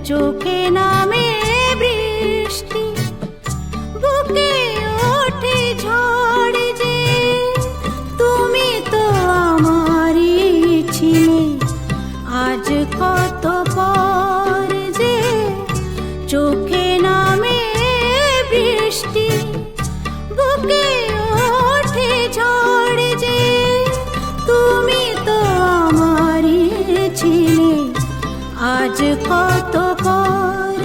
চোখে নামে বৃষ্টি, বুকে ওঠে ঝড় যে, তুমি তো আমারই ছিলে আজ কত পর যে। চোখে নামে বৃষ্টি, বুকে ওঠে ঝড় যে, তুমি তো আমারই ছিলে আজ কত পর।